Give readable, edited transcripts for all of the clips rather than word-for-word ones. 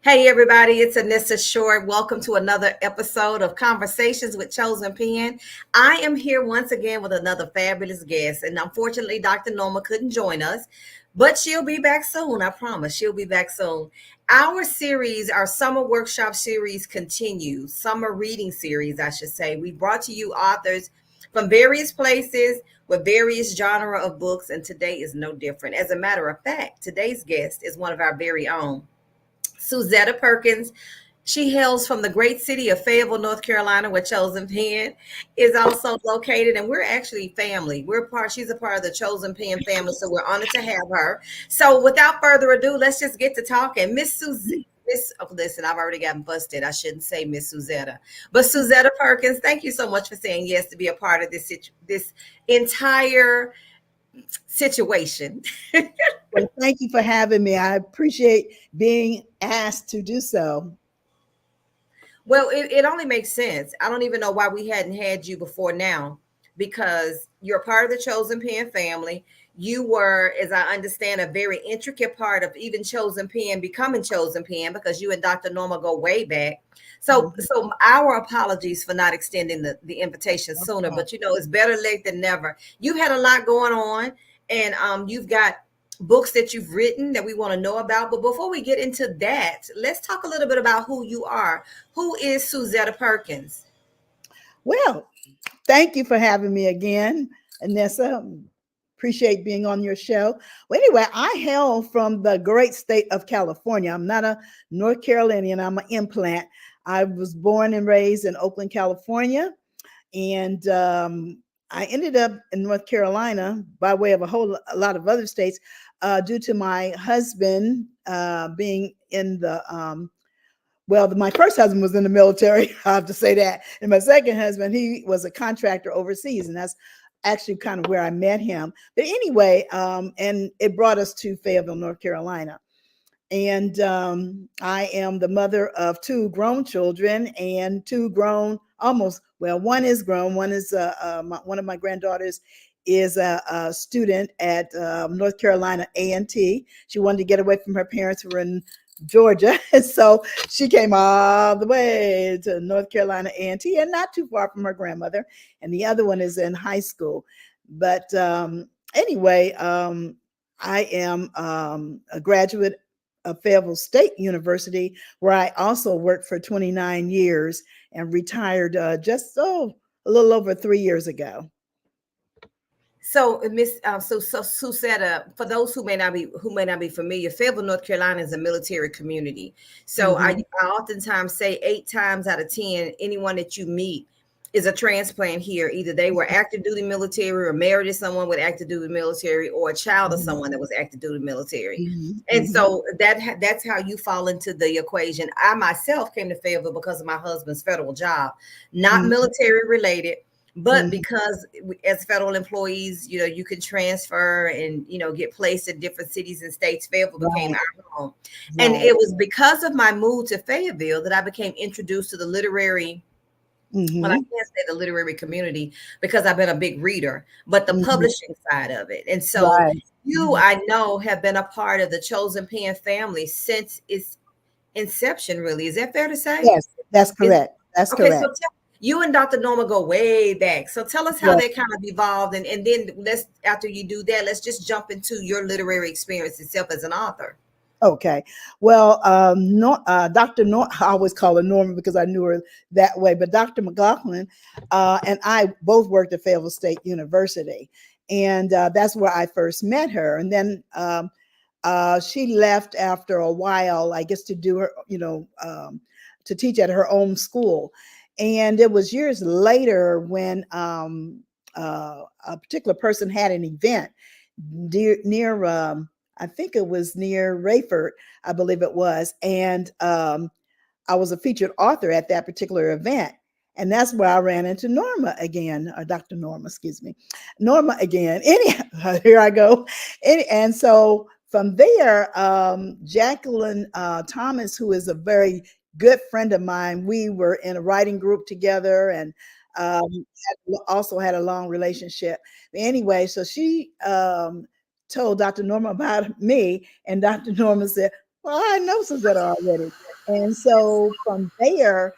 Hey, everybody, it's Anissa Short. Welcome to another episode of Conversations with Chosen Pen. I am here once again with another fabulous guest, and unfortunately, Dr. Norma couldn't join us, but she'll be back soon. I promise she'll be back soon. Our summer workshop series continues, summer reading series, I should say. We brought to you authors from various places with various genre of books, and today is no different. As a matter of fact, today's guest is one of our very own. Suzetta Perkins. She hails from the great city of Fayetteville, North Carolina, where Chosen Pen is also located. And we're actually family. She's a part of the Chosen Pen family. So we're honored to have her. So without further ado, let's just get to talking. Listen, I've already gotten busted. I shouldn't say Miss Suzetta, but Suzetta Perkins, thank you so much for saying yes to be a part of this entire situation. Well, thank you for having me. I appreciate being asked to do so. Well, it only makes sense. I don't even know why we hadn't had you before now, because you're part of the Chosen Pen family. You were, as I understand, a very intricate part of even Chosen Pen becoming Chosen Pen, because you and Dr. Norma go way back. So our apologies for not extending the invitation sooner, but it's better late than never. You've had a lot going on, and you've got books that you've written that we want to know about. But before we get into that, let's talk a little bit about who you are. Who is Suzetta Perkins? Well, thank you for having me again, Anissa. Appreciate being on your show. Well, anyway, I hail from the great state of California. I'm not a North Carolinian, I'm an implant. I was born and raised in Oakland, California. And I ended up in North Carolina by way of a lot of other states due to my husband being in my first husband was in the military. I have to say that. And my second husband, he was a contractor overseas. And that's actually kind of where I met him. But anyway, and it brought us to Fayetteville, North Carolina. And I am the mother of two grown children and two grown, one is grown. One is one of my granddaughters is a student at North Carolina A&T. She wanted to get away from her parents who were in Georgia. And so she came all the way to North Carolina A&T and not too far from her grandmother. And the other one is in high school. But anyway, I am a graduate of Fayetteville State University, where I also worked for 29 years and retired a little over 3 years ago. So, Susetta, for those who may not be familiar, Fayetteville, North Carolina is a military community. So I oftentimes say 8 times out of 10, anyone that you meet is a transplant here. Either they were active duty military or married to someone with active duty military, or a child of someone that was active duty military. And so that's how you fall into the equation. I myself came to Fayetteville because of my husband's federal job, not military related, but because as federal employees, you can transfer and, get placed in different cities and states. Fayetteville became our home. And it was because of my move to Fayetteville that I became introduced to the literary well, I can't say the literary community because I've been a big reader, but the publishing side of it. And so you, I know, have been a part of the Chosen Pen family since its inception, really. Is that fair to say? Yes, that's correct. That's okay, correct. so you and Dr. Norma go way back. So tell us how that kind of evolved. And then after you do that, let's just jump into your literary experience itself as an author. Okay. Well, Dr. I always call her Norma because I knew her that way, but Dr. McLaughlin and I both worked at Fayetteville State University. And that's where I first met her. And then she left after a while, I guess, to do her, to teach at her own school. And it was years later when a particular person had an event near I think it was near Rayford, I believe it was. And I was a featured author at that particular event. And that's where I ran into Norma again, or Dr. Norma, excuse me, Norma again. Anyhow, here I go. And so from there, Jacqueline Thomas, who is a very good friend of mine, we were in a writing group together and also had a long relationship. Anyway, so she told Dr. Norma about me, and Dr. Norma said, Well, I know Suzetta already. And so from there,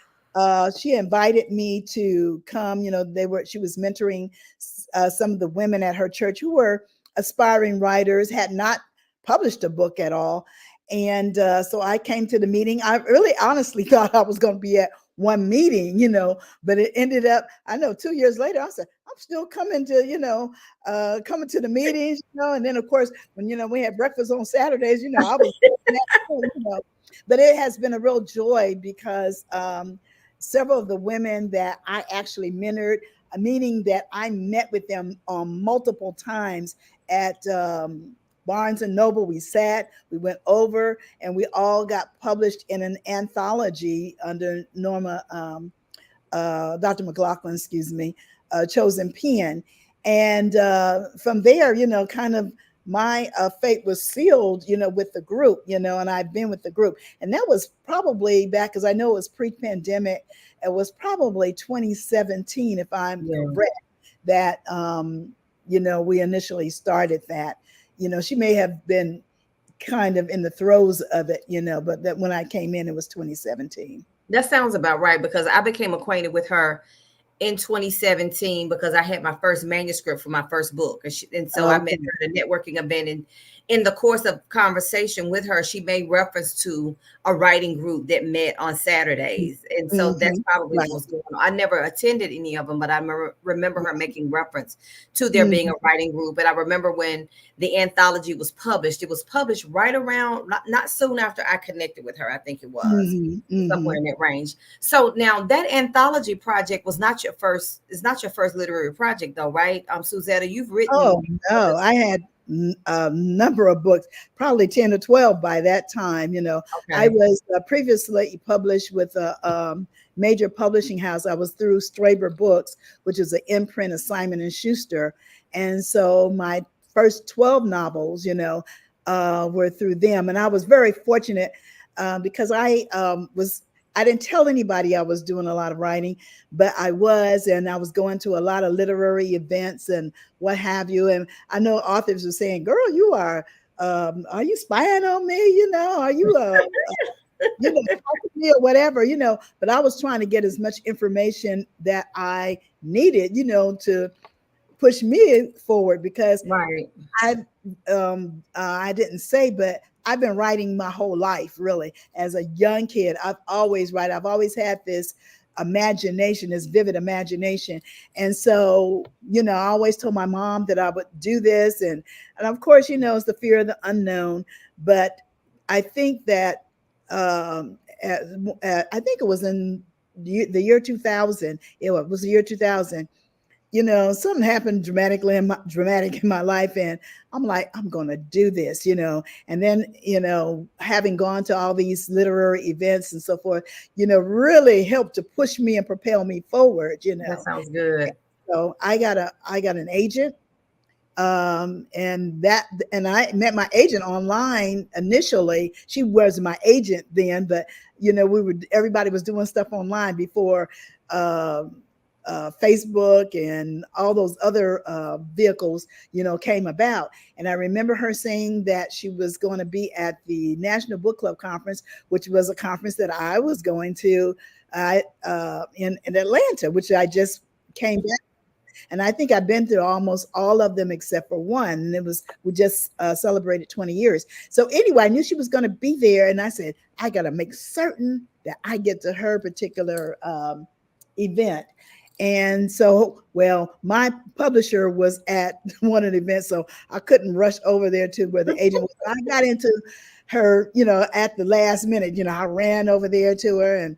she invited me to come. She was mentoring some of the women at her church who were aspiring writers, had not published a book at all. And so I came to the meeting. I really honestly thought I was going to be at one meeting, but it ended up, I know 2 years later, I said, I'm still coming to, coming to the meetings, and then of course, when, we had breakfast on Saturdays, I was you know, but it has been a real joy because several of the women that I actually mentored, meaning that I met with them multiple times at Barnes and Noble. We sat, we went over, and we all got published in an anthology under Dr. McLaughlin, excuse me, Chosen Pen. And from there, kind of my fate was sealed, with the group, and I've been with the group. And that was probably back, because I know it was pre-pandemic. It was probably 2017, if I'm correct, that, we initially started that. She may have been kind of in the throes of it, but that when I came in, it was 2017. That sounds about right because I became acquainted with her in 2017 because I had my first manuscript for my first book. And so I met her at a networking event. And in the course of conversation with her, she made reference to a writing group that met on Saturdays. And so that's probably what was going on. I never attended any of them, but I remember her making reference to there being a writing group. And I remember when the anthology was published, it was published right around, not soon after I connected with her, I think it was. Somewhere in that range. So now that anthology project was not your first, is not your first literary project though, right? Suzetta, you've written. Oh no, I had a number of books, probably 10 or 12 by that time. I was previously published with a major publishing house. I was through Straber Books, which is an imprint of Simon and Schuster. And so my first 12 novels, were through them. And I was very fortunate because I didn't tell anybody I was doing a lot of writing, but I was, and I was going to a lot of literary events and what have you. And I know authors were saying, "Girl, are you spying on me? Are you, talking to me or whatever, But I was trying to get as much information that I needed, to push me forward because I didn't say, but I've been writing my whole life, really. As a young kid, I've always written. I've always had this imagination, this vivid imagination. And so, I always told my mom that I would do this. And of course, it's the fear of the unknown. But I think that, I think it was in the year 2000. It was the year 2000. Something happened dramatic in my life. And I'm like, I'm going to do this, and then, having gone to all these literary events and so forth, really helped to push me and propel me forward, That sounds good. So I got an agent. And I met my agent online initially. She was my agent then, but, everybody was doing stuff online before, Facebook and all those other vehicles, came about. And I remember her saying that she was going to be at the National Book Club Conference, which was a conference that I was going to in Atlanta, which I just came back. And I think I've been through almost all of them except for one. And we just celebrated 20 years. So anyway, I knew she was going to be there. And I said, I got to make certain that I get to her particular event. And so, well, my publisher was at one of the events, so I couldn't rush over there to where the agent was. I got into her, at the last minute. I ran over there to her, and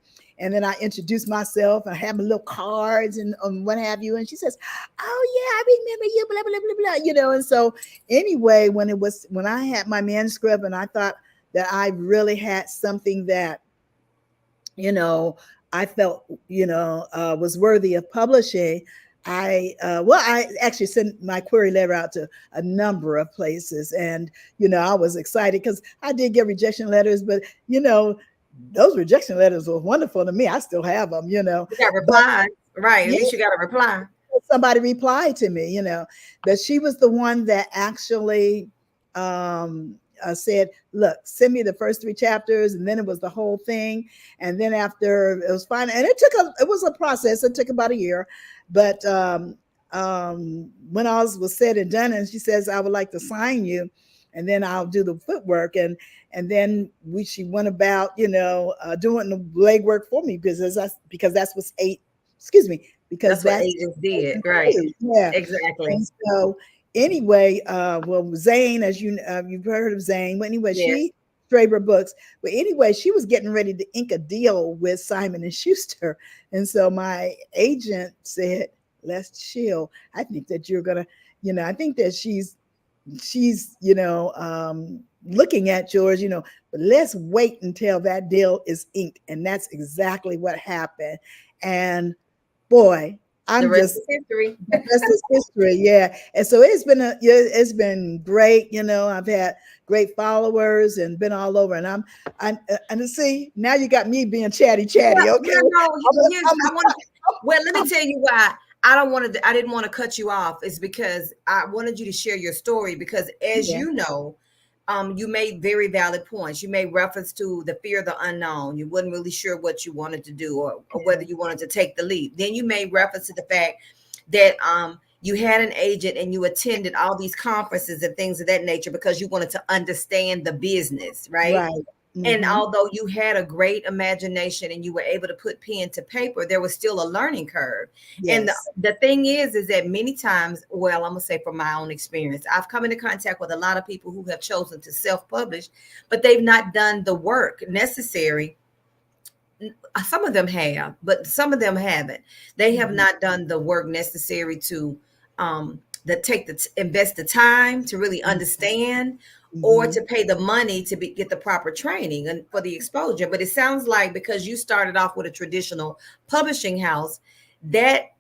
then I introduced myself. I had my little cards and what have you. And she says, "Oh yeah, I remember you." Blah blah blah blah. And so anyway, when I had my manuscript, and I thought that I really had something that, I felt, was worthy of publishing. I actually sent my query letter out to a number of places, and I was excited because I did get rejection letters, but those rejection letters were wonderful to me. I still have them. You got replies, right? At least you got a reply. Somebody replied to me, but she was the one that actually said, look, send me the first 3 chapters, and then it was the whole thing. And then after it was fine, and it was a process. It took about a year, but when all was said and done, and she says, I would like to sign you, and then I'll do the footwork. And then she went about, doing the legwork for me, because that's what's excuse me, because That's what that's agents did, right? yeah. Exactly. And so anyway, well, Zane, as you've heard of Zane. But anyway, Yes. she Straber Books. But anyway, she was getting ready to ink a deal with Simon and Schuster, and so my agent said, "Let's chill. I think that you're gonna, I think that she's looking at yours, but let's wait until that deal is inked." And that's exactly what happened. And boy, The I'm rest just is history. the rest is history. Yeah. And so it's been great. I've had great followers and been all over. And and see, now you got me being chatty. Okay. No. I want to. Well, let me tell you why. I didn't want to cut you off. Is because I wanted you to share your story. Because as Yeah. you know, you made very valid points. You made reference to the fear of the unknown. You wasn't really sure what you wanted to do, or whether you wanted to take the leap. Then you made reference to the fact that you had an agent and you attended all these conferences and things of that nature because you wanted to understand the business, right? Right. And Mm-hmm. although you had a great imagination and you were able to put pen to paper, there was still a learning curve. And Yes. the thing is that many times, well, I'm gonna say from my own experience, I've come into contact with a lot of people who have chosen to self-publish, but they've not done the work necessary. Some of them have, but some of them haven't. They have Mm-hmm. not done the work necessary to invest the time to really understand, or Mm-hmm. to pay the money to get the proper training and for the exposure. But it sounds like because you started off with a traditional publishing house, that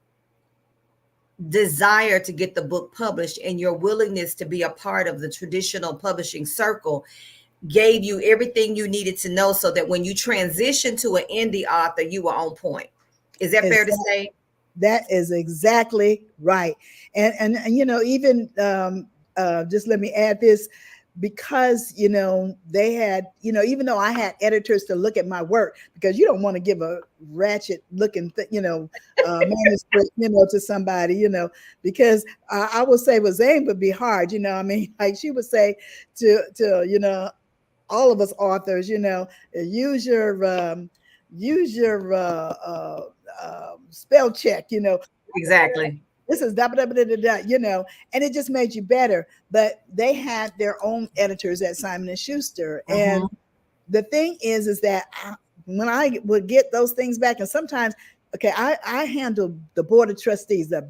desire to get the book published and your willingness to be a part of the traditional publishing circle gave you everything you needed to know so that when you transition to an indie author, you were on point. Is that fair to say? That is exactly right. And even just let me add this, because they had, even though I had editors to look at my work, because you don't want to give a ratchet looking manuscript to somebody, because I would say with Zane would be hard, I mean, like she would say to all of us authors, use your spell check, Exactly. this is da, da, da, da, da, and it just made you better. But they had their own editors at Simon and Schuster. And Mhm. the thing is that when I would get those things back, and sometimes, okay, I handled the board of trustees, I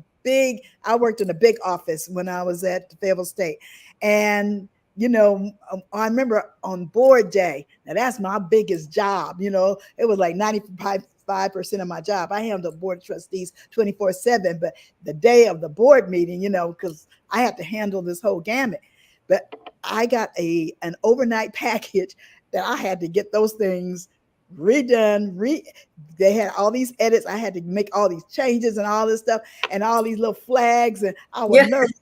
worked in a big office when I was at Fayetteville State. And I remember on board day, now that's my biggest job. It was like 95% of my job. I handled the board of trustees 24/7, but the day of the board meeting, because I had to handle this whole gamut. But I got an overnight package that I had to get those things redone. They had all these edits. I had to make all these changes and all this stuff and all these little flags, and I was Yeah. nervous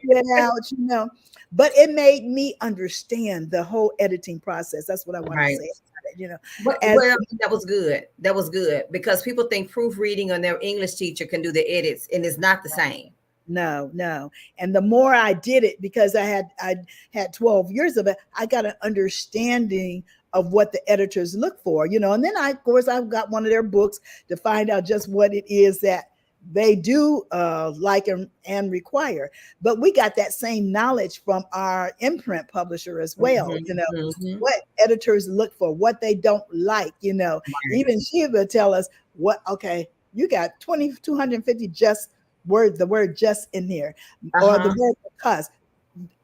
get out. But it made me understand the whole editing process. That's what I wanted to Right. say. But As well, that was good. That was good because people think proofreading on their English teacher can do the edits, and it's not the same. no. And the more I did it, because I had 12 years of it, I got an understanding of what the editors look for, and then of course I got one of their books to find out just what it is that they do like and require. But we got that same knowledge from our imprint publisher as well, Mhm, mhm. what editors look for, what they don't like, Right. even she would tell us okay, you got 250 the word just in here, or the Uh-huh. word because.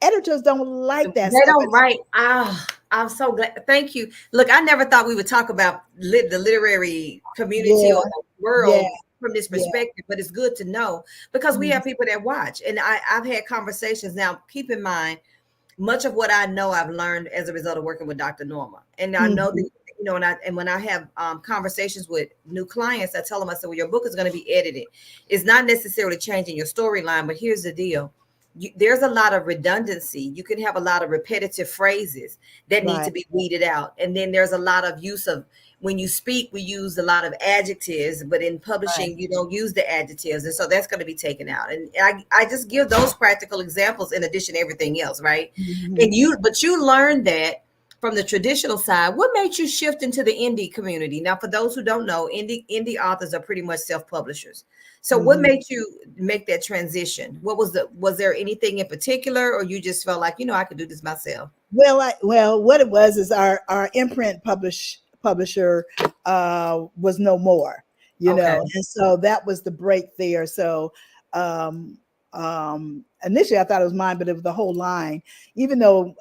Editors don't like that They stuff. don't write. Ah, I'm so glad. Thank you. Look, I never thought we would talk about the literary community or Yeah, the yeah, world from this yeah. perspective, but it's good to know because we Mhm, have people that watch, and I've had conversations. Now, keep in mind, much of what I know, I've learned as a result of working with Dr. Norma, and I know that mhm. and when I have conversations with new clients, I tell them, I said, well, your book is going to be edited. It's not necessarily changing your storyline, but here's the deal. there's a lot of redundancy. You can have a lot of repetitive phrases that need Right. to be weeded out. And then there's a lot of use of, when you speak, we use a lot of adjectives, but in Right. publishing, you don't use the adjectives. And so that's going to be taken out. And I just give those practical examples in addition to everything else, right? Mhm. But you learned that from the traditional side. What made you shift into the indie community? Now, for those who don't know, indie authors are pretty much self-publishers. So what Mhm. made you make that transition? Was there anything in particular, or you just felt like, I could do this myself? Well, what it was is our imprint publisher was no more, Okay. and so that was the break there. So um, initially I thought it was mine, but it was the whole line. Even though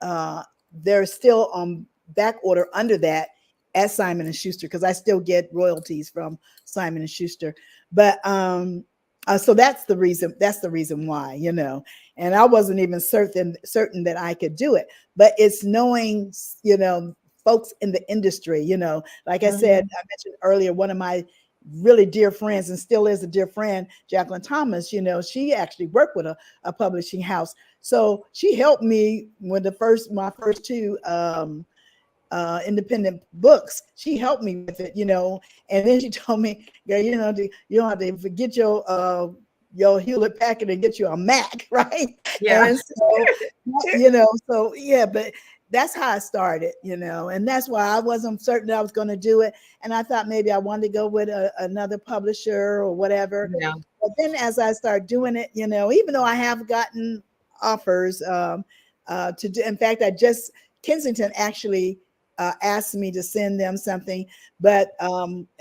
uh, they're still on back order under that at Simon and Schuster, because I still get royalties from Simon and Schuster. But so that's the reason. That's the reason why, And I wasn't even certain that I could do it. But it's knowing, folks in the industry. Like I said, Mhm. I mentioned earlier, one of my really dear friends, and still is a dear friend, Jacqueline Thomas. She actually worked with a publishing house, so she helped me with my first two independent books. She helped me with it, and then she told me, "Girl, you don't have to forget your Hewlett Packard and get you a Mac," right? Yeah. And so, so yeah, but that's how I started, and that's why I wasn't certain that I was going to do it, and I thought maybe I wanted to go with another publisher or whatever. Yeah. But then as I started doing it, even though I have gotten offers to do, in fact, Kensington actually asked me to send them something, but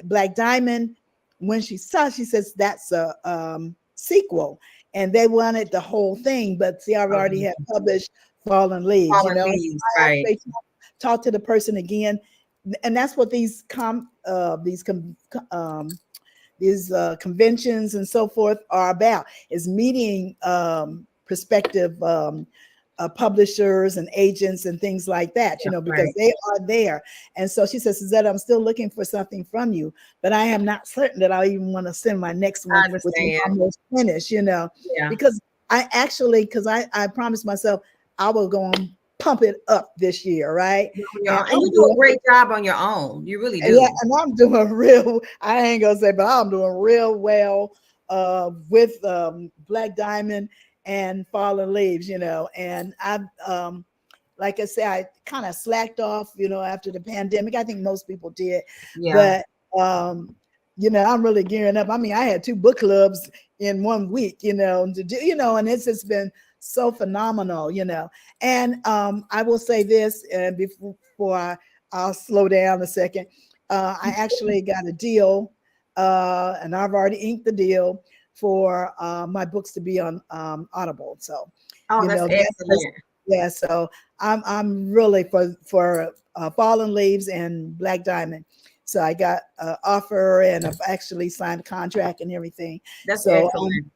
Black Diamond, when she saw, she says that's a sequel, and they wanted the whole thing. But see, I already Okay. had published Fallen Leaves, Fallen leaves, I right. actually talked to the person again, and that's what these conventions and so forth are about, is meeting prospective publishers and agents and things like that, Yeah, because right. they are there. And so she says, Suzette, I'm still looking for something from you, but I am not certain that I even want to send my next I one, which is understand. almost finished, Yeah. because because I promised myself I will go and pump it up this year, right? On your And own. And you I'm do a doing great job on your own. You really yeah, do. and I'm doing I ain't gonna say, but I'm doing real well with Black Diamond and Fallen Leaves, and like I said, I kind of slacked off, after the pandemic. I think most people did, Yeah. but I'm really gearing up. I mean, I had two book clubs in 1 week, to do, and it's just been so phenomenal, And I will say this, and before I'll slow down a second. I actually got a deal, and I've already inked the deal for my books to be on Audible. So, Oh, that's that's just, excellent. yeah. So I'm really for Fallen Leaves and Black Diamond. So I got an offer, and I've actually signed a contract and everything. That's So excellent.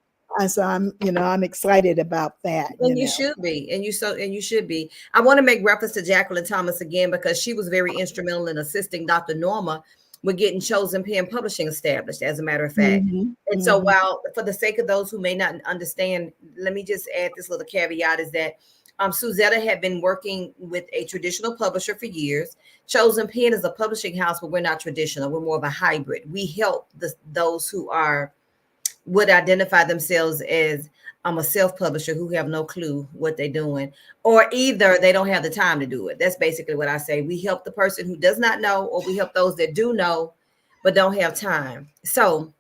I'm excited about that. And you should be, and you should be. I want to make reference to Jacqueline Thomas again because she was very instrumental in assisting Dr. Norma with getting Chosen Pen Publishing established, as a matter of fact. Hmm. And so, Hmm. while for the sake of those who may not understand, let me just add this little caveat: is that Suzetta had been working with a traditional publisher for years. Chosen Pen is a publishing house, but we're not traditional. We're more of a hybrid. We help those who would identify themselves as a self-publisher who have no clue what they're doing, or either they don't have the time to do it. That's basically what I say. We help the person who does not know, or we help those that do know but don't have time. So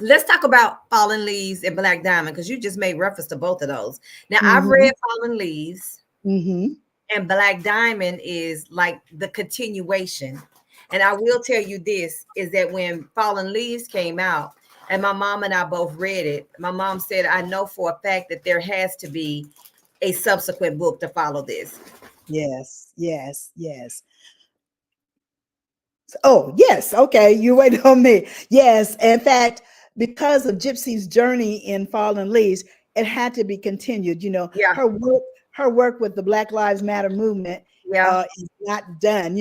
let's talk about Fallen Leaves and Black Diamond, because you just made reference to both of those. Now, I've Hmm. read Fallen Leaves, Hmm. and Black Diamond is like the continuation. And I will tell you this, is that when Fallen Leaves came out, and my mom and I both read it, my mom said, I know for a fact that there has to be a subsequent book to follow this. Yes, yes, yes. Oh, yes. Okay. You wait on me. Yes. In fact, because of Gypsy's journey in Fallen Leaves, it had to be continued. Yeah, Her work with the Black Lives Matter movement yeah, is not done,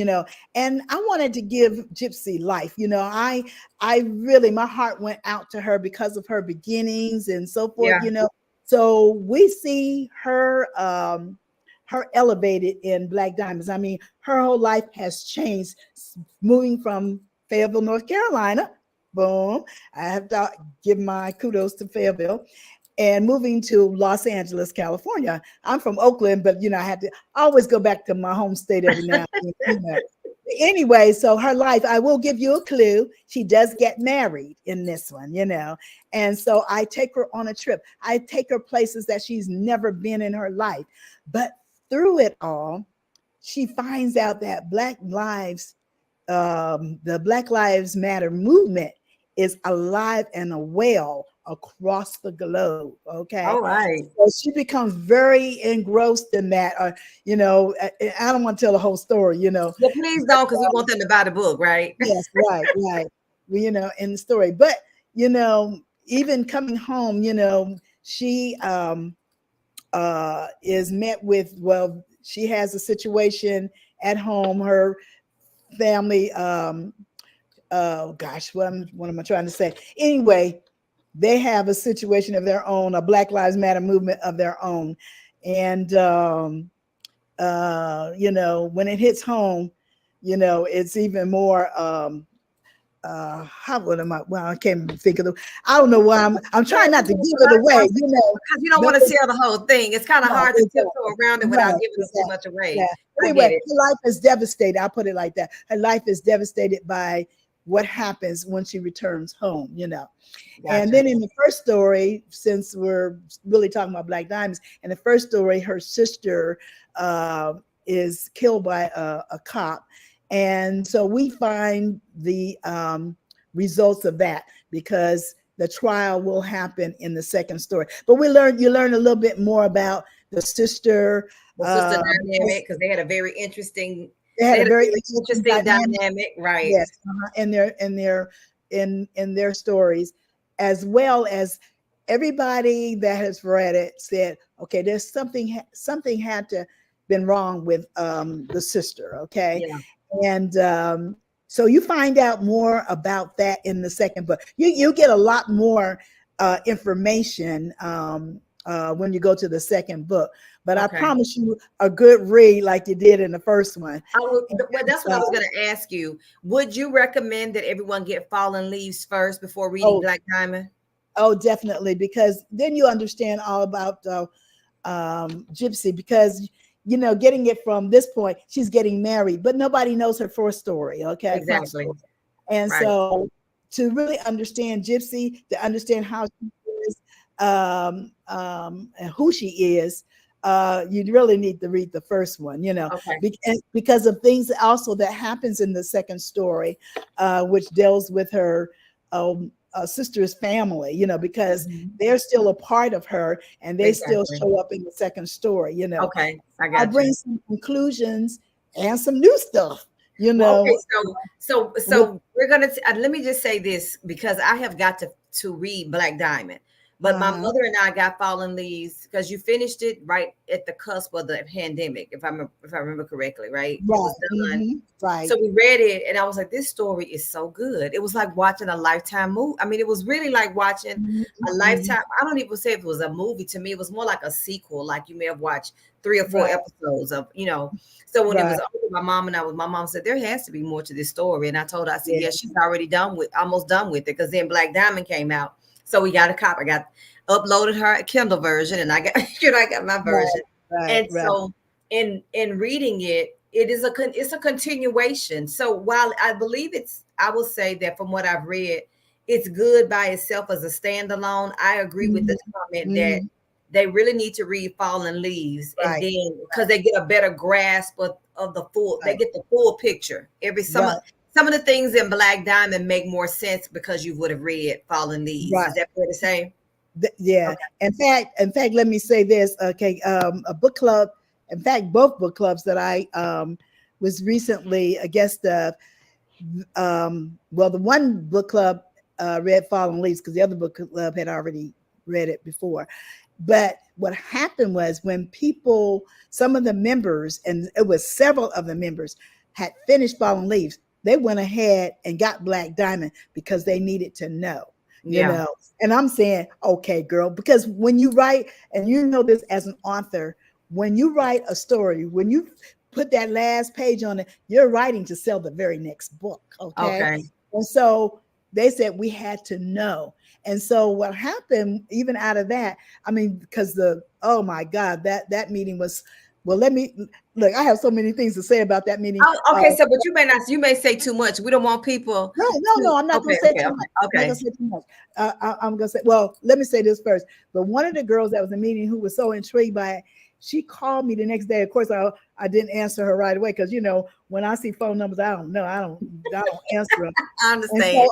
and I wanted to give Gypsy life. I really, my heart went out to her because of her beginnings and so forth, yeah. So we see her her elevated in Black Diamonds. I mean, her whole life has changed, moving from Fayetteville, North Carolina. Boom. I have to give my kudos to Fayetteville, and moving to Los Angeles, California. I'm from Oakland, but I had to always go back to my home state every now and then. Anyway, so her life, I will give you a clue. She does get married in this one. And so I take her on a trip. I take her places that she's never been in her life. But through it all, she finds out that the Black Lives Matter movement is alive and well across the globe. Okay. All right. So she becomes very engrossed in that. I don't want to tell the whole story. Well, please don't, because we want them to buy the book, right? Yes, right, right. In the story. But, even coming home, she is met with, well, she has a situation at home. Her family, oh gosh, what am I trying to say? Anyway, they have a situation of their own, a Black Lives Matter movement of their own. And, when it hits home, it's even more, I can't even think of I don't know why I'm trying not to give it away, because you don't want to sell the whole thing. It's kind of hard to tiptoe around it without giving too much away. Yeah. Anyway, her life is devastated. I'll put it like that. Her life is devastated by what happens when she returns home. Gotcha. And then in the first story, since we're really talking about Black Diamonds, in the first story, her sister is killed by a cop. And so we find the results of that, because the trial will happen in the second story. But you learn a little bit more about the sister dynamic, because they had a very interesting dynamic, right? Yes, in their stories, as well as everybody that has read it said, okay, there's something had to been wrong with the sister. Okay. Yeah. And so you find out more about that in the second book. You get a lot more information when you go to the second book. But okay. I promise you a good read like you did in the first one. Well, that's what I was going to ask you. Would you recommend that everyone get Fallen Leaves first before reading Black Diamond? Oh, definitely, because then you understand all about Gypsy, because getting it from this point, she's getting married, but nobody knows her first story. Okay. Exactly. And so to really understand Gypsy, to understand how she is, and who she is, you really need to read the first one, because of things also that happens in the second story, which deals with her sister's family, because they're still a part of her, and they still show up in the second story. Okay, I bring some conclusions and some new stuff. Okay, so we're gonna let me just say this, because I have got to read Black Diamond. But my mother and I got Fallen Leaves because you finished it right at the cusp of the pandemic, if I remember correctly, right? It was done. Right. So we read it, and I was like, "This story is so good." It was like watching a Lifetime movie. I mean, it was really like watching a Lifetime. I don't even say if it was a movie. To me, it was more like a sequel. Like you may have watched 3 or 4 episodes of, So when it was over, my mom said there has to be more to this story, and I told her, I said, "Yes, she's already almost done with it," because then Black Diamond came out. So we got a copy. I got uploaded her a Kindle version, and I got I got my version. So in reading it, it's a continuation. So while I believe I will say that from what I've read, it's good by itself as a standalone. I agree with the comment that they really need to read Fallen Leaves, and then because they get a better grasp of the full, they get the full picture. Some of the things in Black Diamond make more sense because you would have read Fallen Leaves. Is that fair to say? Yeah. Okay. In fact, let me say this. Okay. A book club. In fact, both book clubs that I was recently a guest of. Well, the one book club read Fallen Leaves because the other book club had already read it before. But what happened was when some of the members, and it was several of the members, had finished Fallen Leaves, they went ahead and got Black Diamond because they needed to know. you Yeah. know. And I'm saying, okay, girl, because when you write, and you know this as an author, when you write a story, when you put that last page on it, you're writing to sell the very next book. Okay. Okay. And so they said we had to know. And so what happened, even out of that, I mean, because oh my God, that meeting was, well, let me look, I have so many things to say about that meeting. Oh, okay. So, but you may say too much. We don't want people No, no, to. no. I'm not going Okay. to say Okay. too much. Okay. I'm not Okay. going to say too much. I'm going to say, well, let me say this first. But one of the girls that was in the meeting who was so intrigued by it, she called me the next day. Of course, I didn't answer her right away because when I see phone numbers, I don't know. I don't answer them. I And understand.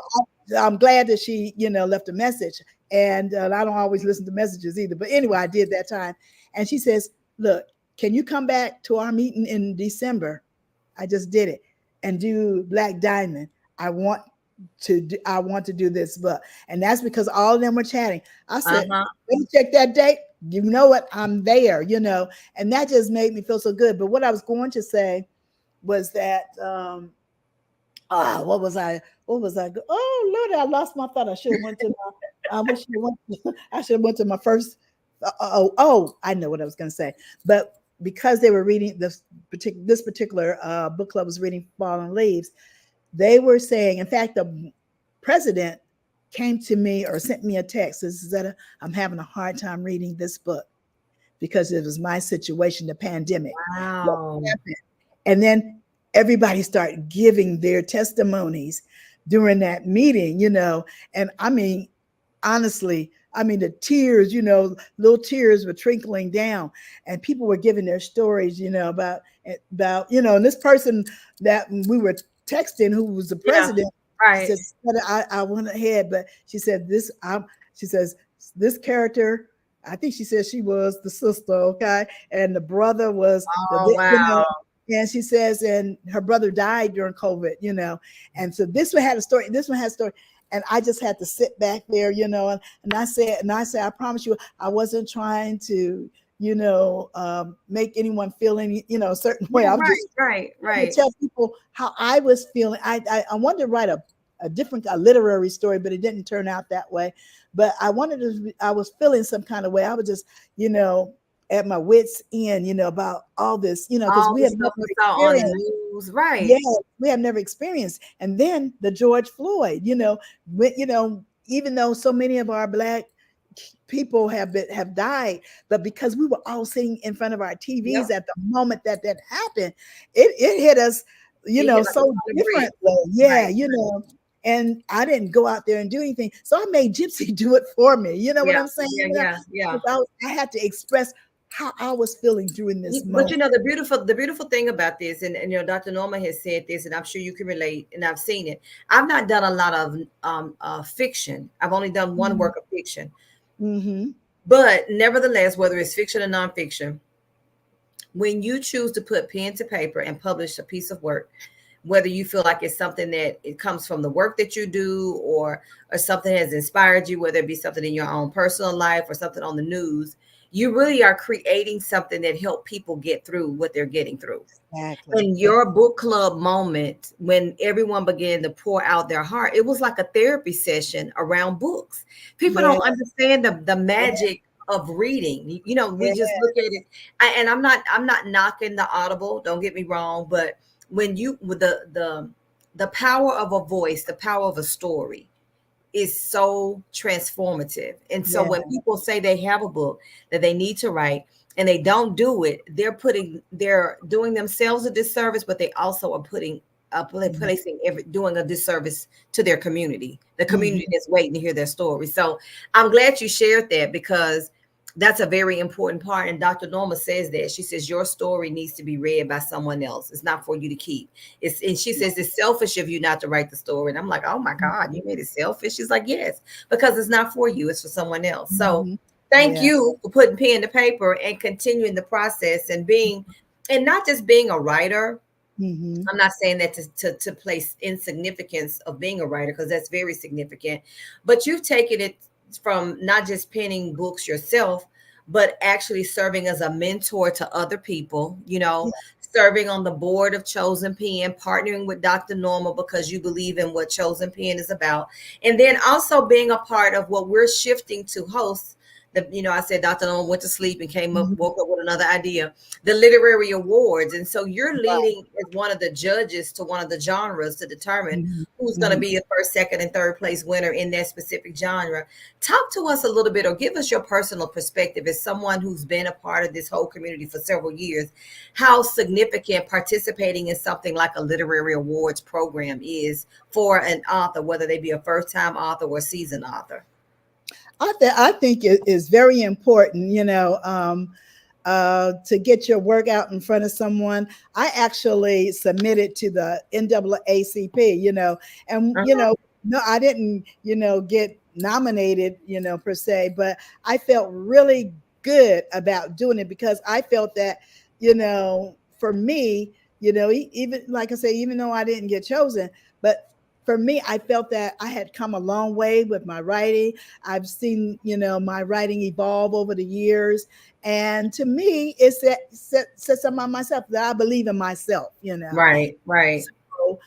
so I'm glad that she left a message. And I don't always listen to messages either. But anyway, I did that time. And she says, "Look, can you come back to our meeting in December? I just did it, and do Black Diamond. I want I want to do this book." And that's because all of them were chatting. I said, Uh-huh. "Let me check that date. You know what? I'm there, and that just made me feel so good." But what I was going to say was that what was I? What was I? Oh Lord, I lost my thought. I should have went to my. I wish I went. I should have went to my first. I know what I was going to say. But because they were reading this particular book club was reading Fallen Leaves, they were saying. In fact, the president came to me or sent me a text. This is that I'm having a hard time reading this book because it was my situation, the pandemic. What Wow. happened? And then everybody started giving their testimonies during that meeting, and I mean, honestly, I mean, the tears, little tears were trickling down, and people were giving their stories, and this person that we were texting, who was the Yeah. president, she Right. says, I went ahead, but she said she says, this character, I think she said she was the sister, okay, and the brother was Oh, wow. and she says, and her brother died during COVID, and so this one had a story. This one had a story, and I just had to sit back there, and I said, I promise you, I wasn't trying to, make anyone feel any, a certain way. Yeah. I was Right. just Right. trying to Right. tell people how I was feeling. I wanted to write a literary story, but it didn't turn out that way. But I was feeling some kind of way. I was just, you know, at my wits end, about all this, because All we the have stuff never we saw on the experienced. news. Right. Yeah, we have never experienced. And then the George Floyd, even though so many of our Black people have died, but because we were all sitting in front of our TVs Yep. at the moment that happened, it hit us, It hit like a so ton of bricks. differently. Yeah, Right. and I didn't go out there and do anything, so I made Gypsy do it for me. You know what Yeah. I'm saying? Yeah. Yeah. Yeah. Because I had to express how I was feeling during this But moment. the beautiful thing about this, and Dr. Norma has said this, and I'm sure you can relate, and I've seen it. I've not done a lot of fiction. I've only done one Mm-hmm. work of fiction, Mm-hmm. but nevertheless, whether it's fiction or nonfiction, when you choose to put pen to paper and publish a piece of work, whether you feel like it's something that it comes from the work that you do, or something has inspired you, whether it be something in your own personal life or something on the news, you really are creating something that help people get through what they're getting through. Exactly. In your book club moment, when everyone began to pour out their heart, it was like a therapy session around books. People Yeah. don't understand the Yeah. magic of reading. We Yeah. just look at it. And I'm not knocking the Audible, don't get me wrong, but when you with the power of a voice, the power of a story is so transformative. And so Yeah. when people say they have a book that they need to write and they don't do it, they're doing themselves a disservice, but they also are placing doing a disservice to their community, the community Mhm. that's waiting to hear their story. So I'm glad you shared that, because that's a very important part. And Dr. Norma says that. She says your story needs to be read by someone else. It's not for you to keep. And she says it's selfish of you not to write the story. And I'm like, oh my God, you made it selfish. She's like, yes, because it's not for you, it's for someone else. So Mhm. thank Yeah. you for putting pen to paper and continuing the process and not just being a writer. Mhm. I'm not saying that to place insignificance of being a writer, because that's very significant. But you've taken it from not just penning books yourself, but actually serving as a mentor to other people, Yeah. serving on the board of Chosen Pen, partnering with Dr. Norma because you believe in what Chosen Pen is about, and then also being a part of what we're shifting to host. I said Dr. Norma went to sleep and woke up with another idea, the literary awards. And so you're leading as one of the judges to one of the genres to determine Mhm. who's going to Mhm. be a first, second, and third place winner in that specific genre. Talk to us a little bit, or give us your personal perspective as someone who's been a part of this whole community for several years, how significant participating in something like a literary awards program is for an author, whether they be a first-time author or seasoned author. I think it is very important, to get your work out in front of someone. I actually submitted to the NAACP, and Uh-huh. no, I didn't, get nominated, per se, but I felt really good about doing it because I felt that, for me, even like I say, even though I didn't get chosen, but for me, I felt that I had come a long way with my writing. I've seen, my writing evolve over the years. And to me, it said something about myself that I believe in myself. Right, right. So,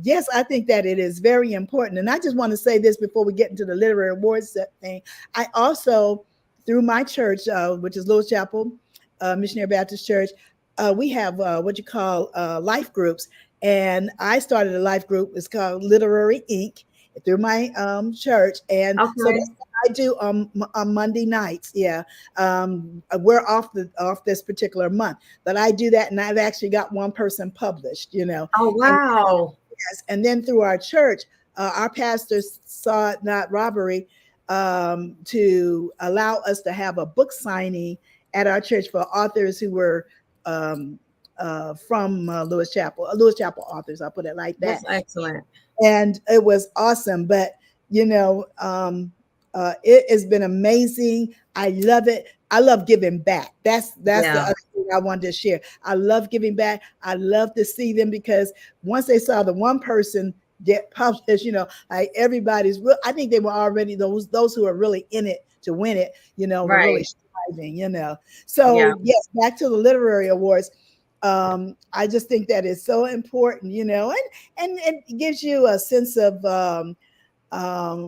yes, I think that it is very important. And I just want to say this before we get into the literary awards thing. I also, through my church, which is Lewis Chapel Missionary Baptist Church, we have what you call life groups. And I started a life group. It's called Literary Inc. through my church. And so Okay. that's what I do on Monday nights. Yeah. We're off this particular month, but I do that. And I've actually got one person published. Oh, And wow. yes, and then through our church, our pastors saw it not robbery to allow us to have a book signing at our church for authors who were um, from Lewis Chapel authors. I'll put it like that. That's excellent. And it was awesome. But it has been amazing. I love it. I love giving back. That's the Yeah. other thing I wanted to share. I love giving back. I love to see them because once they saw the one person get published, like everybody's real. I think they were already those who are really in it to win it, were really Right. striving. Yeah. So yes, back to the literary awards. I just think that is so important, and it gives you a sense of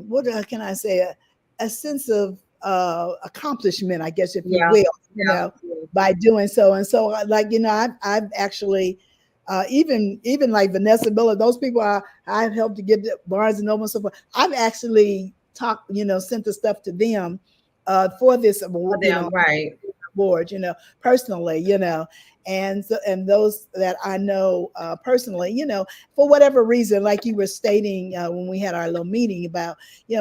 what can I say, a sense of accomplishment, I guess, if you Yeah. will, Yeah. by doing so. And so, like, I've actually, even like Vanessa Miller, those people I've helped to get to Barnes and Noble and so forth. I've actually talked, sent the stuff to them for this For award, them, right. board, personally, and those that I know personally, for whatever reason, like you were stating when we had our little meeting about,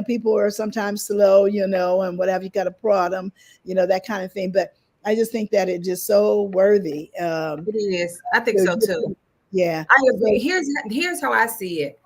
people are sometimes slow, and whatever, you got to prod them, that kind of thing. But I just think that it's just so worthy. It is. I think so too. Yeah. I agree. So, Here's how I see it.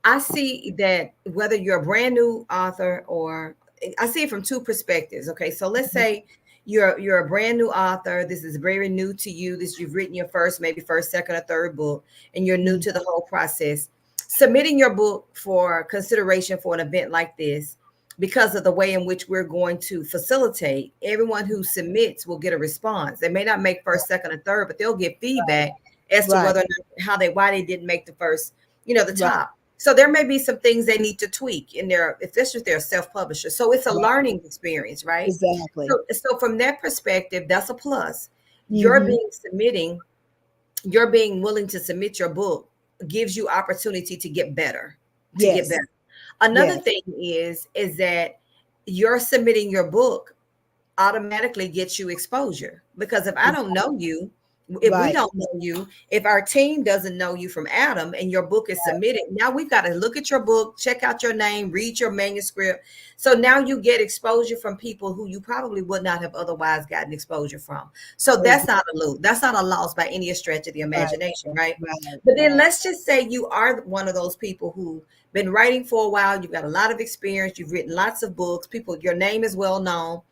I see that whether you're a brand new author or I see it from two perspectives. Okay, so let's say you're a brand new author. This is very new to you. This you've written your first, maybe first, second, or third book, and you're new to the whole process. Submitting your book for consideration for an event like this, because of the way in which we're going to facilitate, everyone who submits will get a response. They may not make first, second, or third, but they'll get feedback as to right, whether or not why they didn't make the first, the right, top. So there may be some things they need to tweak in their, if this is their self-publisher. So it's a right, learning experience, right? exactly. So from that perspective, that's a plus. You're Hmm. being submitting, you're being willing to submit your book gives you opportunity to get better, to get Yes, better. Another yes, thing is that you're submitting your book automatically gets you exposure, because if I don't know you, if we right, don't know you, if our team doesn't know you from Adam and your book is submitted, now we've got to look at your book, check out your name, read your manuscript. So now you get exposure from people who you probably would not have otherwise gotten exposure from. So that's not a lose. That's not a loss by any stretch of the right, imagination, right? right, But then right. let's just say you are one of those people who been writing for a while, you've got a lot of experience, you've written lots of books, people, your name is well known.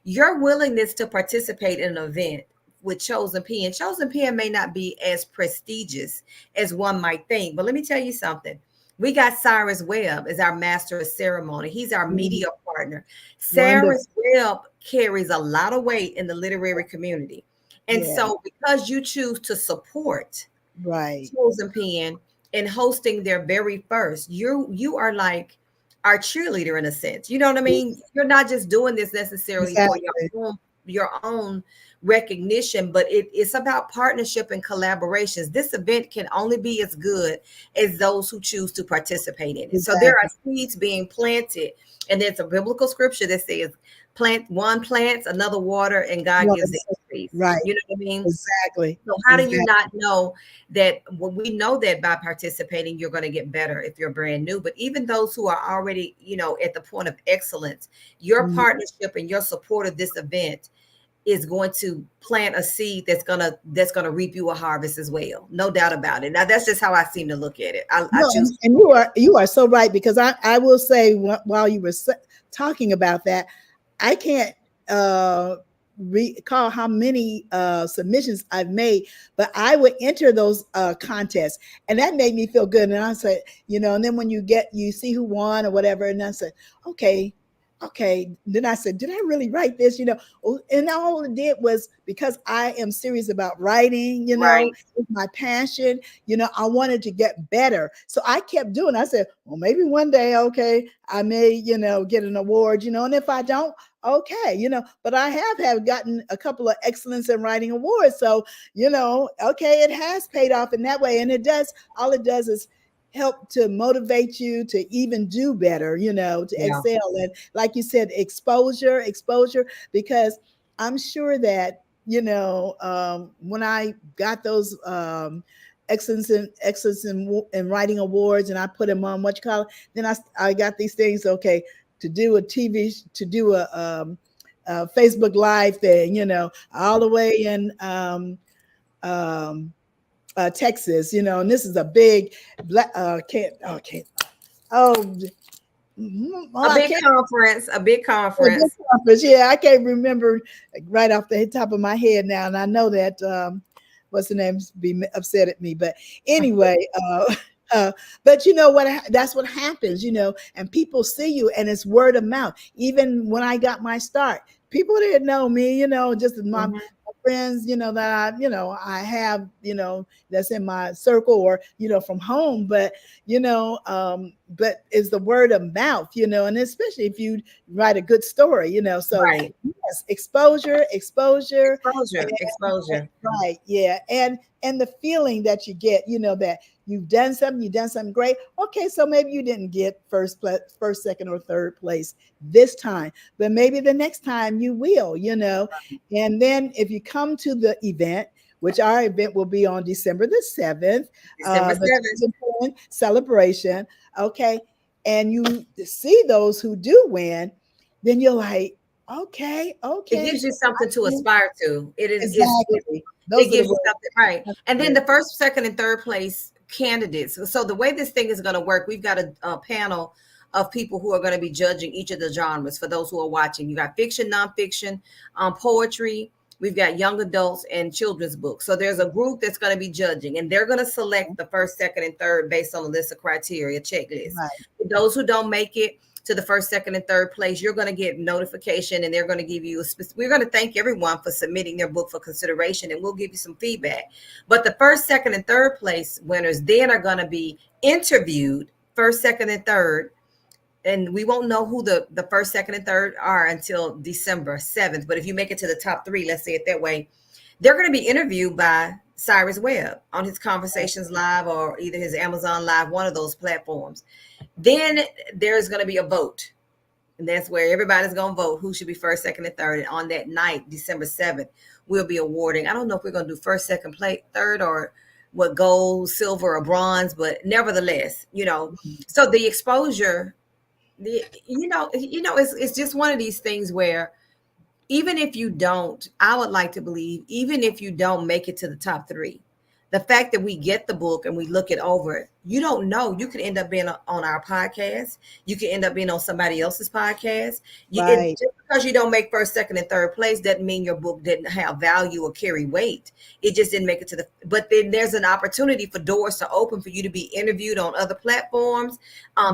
Your willingness to participate in an event with Chosen Pen may not be as prestigious as one might think. But let me tell you something. We got Cyrus Webb as our master of ceremony. He's our Mhm. media partner. Wonderful. Cyrus Webb carries a lot of weight in the literary community. And Yeah. so because you choose to support Right. Chosen Pen in hosting their very first, you are like our cheerleader in a sense. You know what I mean? You're not just doing this necessarily for Exactly. your own recognition, but it's about partnership and collaborations. This event can only be as good as those who choose to participate in it. So there are Exactly. seeds being planted, and there's a biblical scripture that says, "Plant one plants, another water, and God Well, gives the increase." right. You know what I mean? Exactly. So how do you Exactly. not know that? Well, we know that by participating, you're going to get better if you're brand new. But even those who are already, at the point of excellence, your Mhm. partnership and your support of this event is going to plant a seed that's gonna reap you a harvest as well. No doubt about it. Now that's just how I seem to look at it. I No, choose and you are so right, because I will say, while you were talking about that, I can't recall how many submissions I've made, but I would enter those contests, and that made me feel good. And I said, and then when you see who won or whatever, and I said, okay, okay. Then I said, did I really write this? And all it did was, because I am serious about writing. right. It's my passion. I wanted to get better. So I kept doing. I said, well, maybe one day, okay, I may, get an award, and if I don't, okay, but I have gotten a couple of excellence in writing awards. So, okay, it has paid off in that way. And all it does is help to motivate you to even do better, to Yeah. excel. And like you said, exposure, because I'm sure that, when I got those excellence in writing awards, and I put them on what you call it, then I got these things. Okay, to do a Facebook Live thing, all the way in um, Texas, and this is a big black can't okay oh A I big can't. conference, a big Oh, this conference. conference. Yeah, I can't remember right off the top of my head now, and I know that what's the name be upset at me, but anyway, but you know what? That's what happens, and people see you, and it's word of mouth. Even when I got my start, people didn't know me, just Mhm. my friends, that I have, that's in my circle, or from home, but it's the word of mouth, and especially if you write a good story, so Right. yes, exposure, Exposure, and exposure. right, yeah, and the feeling that you get, that you've done something great. Okay, so maybe you didn't get first, second, or third place this time, but maybe the next time you will, and then if you come to the event, which our event will be on December the 7th, December the 7th. celebration, okay, and you see those who do win, then you're like, okay, It okay, gives you something to aspire to. exactly. It Those are the gives you words. something, right. And then Yeah. the first, second, and third place candidates. So the way this thing is going to work, we've got a panel of people who are going to be judging each of the genres. For those who are watching, you got fiction, nonfiction, poetry. We've got young adults and children's books. So there's a group that's going to be judging, and they're going to select the first, second, and third based on a list of criteria, checklist. Right. For those who don't make it to the first, second, and third place, you're going to get notification, and they're going to give you we're going to thank everyone for submitting their book for consideration, and we'll give you some feedback. But the first, second, and third place winners then are going to be interviewed, first, second, and third. And we won't know who the first, second, and third are until December 7th. But if you make it to the top three, let's say it that way, they're going to be interviewed by Cyrus Webb on his Conversations Live or either his Amazon Live, one of those platforms. Then there's going to be a vote. And that's where everybody's going to vote who should be first, second, and third. And on that night, December 7th, we'll be awarding. I don't know if we're going to do first, second, place, third, or what, gold, silver, or bronze, but nevertheless, so the exposure, it's just one of these things where even if you don't, I would like to believe, even if you don't make it to the top three, the fact that we get the book and we look it over, you don't know. You could end up being on our podcast. You could end up being on somebody else's podcast. Right. Just because you don't make first, second, and third place doesn't mean your book didn't have value or carry weight. It just didn't make it to but then there's an opportunity for doors to open for you to be interviewed on other platforms,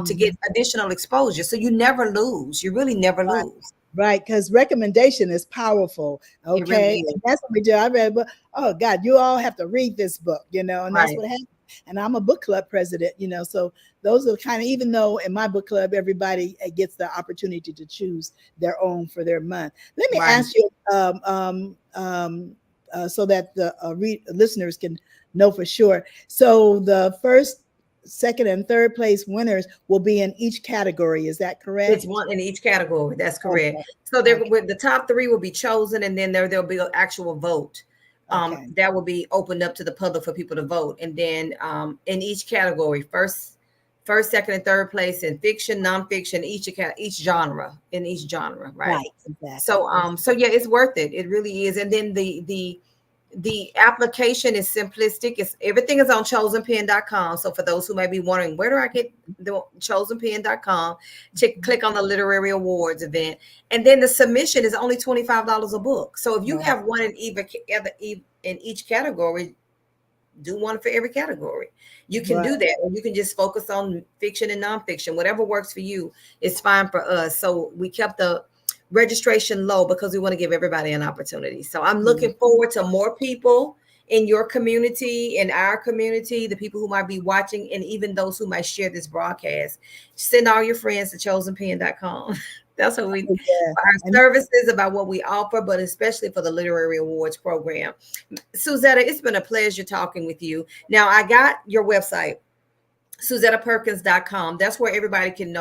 to get additional exposure. So you never lose. You really never Right. lose. Right, because recommendation is powerful. It really Okay, is. and that's what we do. I read a book. Oh God, you all have to read this book, and that's Right. what happened. And I'm a book club president, so those are kind of, even though in my book club everybody gets the opportunity to choose their own for their month. Let me Right. ask you, so that the listeners can know for sure. So the first, second, and third place winners will be in each category. Is that It's correct? one in each category. That's correct. Okay. So there, Okay. with the top three will be chosen, and then there'll be an actual vote. Okay. That will be opened up to the public for people to vote, and then in each category, first, second, and third place in fiction, nonfiction, each genre in each genre, right? Right, exactly. So yeah, it's worth it. It really is. And then the application is simplistic. It's everything is on chosenpen.com. So for those who may be wondering, where do I get the chosenpen.com? Click on the literary awards event. And then the submission is only $25 a book. So if you Right, have one in in each category, do one for every category. You can right. do that, or you can just focus on fiction and nonfiction. Whatever works for you is fine for us. So we kept the registration low because we want to give everybody an opportunity. So I'm Mhm. looking forward to more people in your community, in our community, the people who might be watching, and even those who might share this broadcast. Send all your friends to chosenpen.com. That's what we, Yeah. for our And services, about what we offer, but especially for the Literary Awards program. Suzetta, it's been a pleasure talking with you. Now, I got your website, SuzettaPerkins.com. That's where everybody can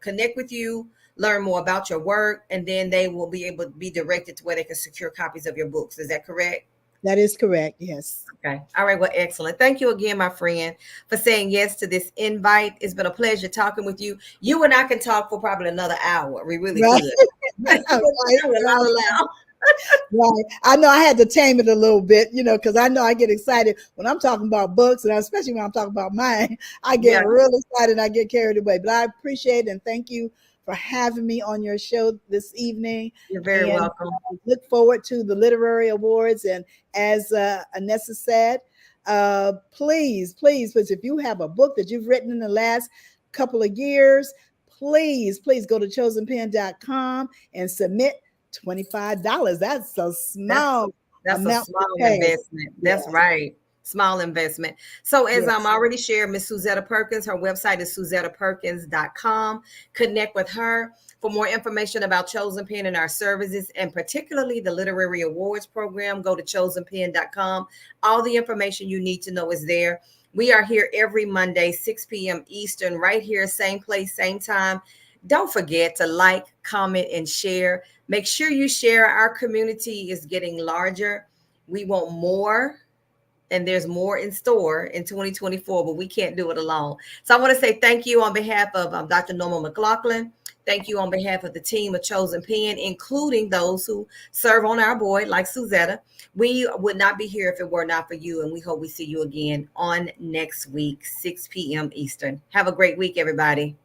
connect with you, learn more about your work, and then they will be able to be directed to where they can secure copies of your books. Is that correct? that is correct. Yes. Okay. All right. Well, excellent. Thank you again, my friend, for saying yes to this invite. It's been a pleasure talking with you. You and I can talk for probably another hour. We really Right. could. I Right. will not Right. allow. Right. I know I had to tame it a little bit, because I know I get excited when I'm talking about books, and especially when I'm talking about mine. I get Yeah, really excited and I get carried away. But I appreciate and thank you for having me on your show this evening. you're very And welcome. look forward to the literary awards. And as Anessa said, please, if you have a book that you've written in the last couple of years, please go to chosenpen.com and submit $25. That's a That's small that's a amount to small pay. investment. That's Yes, right. Small investment. So as I'm yes. already shared, Miss Suzetta Perkins, her website is SuzettaPerkins.com. Connect with her for more information about Chosen Pen and our services, and particularly the Literary Awards program. Go to chosenpen.com. All the information you need to know is there. We are here every Monday, 6 p.m. Eastern, right here, same place, same time. Don't forget to like, comment, and share. Make sure you share. Our community is getting larger. We want more, and there's more in store in 2024, but we can't do it alone. So I want to say thank you on behalf of Dr. Norma McLaughlin. Thank you on behalf of the team of Chosen Pen, including those who serve on our board, like Suzetta. We would not be here if it were not for you, and we hope we see you again on next week, 6 p.m. Eastern. Have a great week, everybody.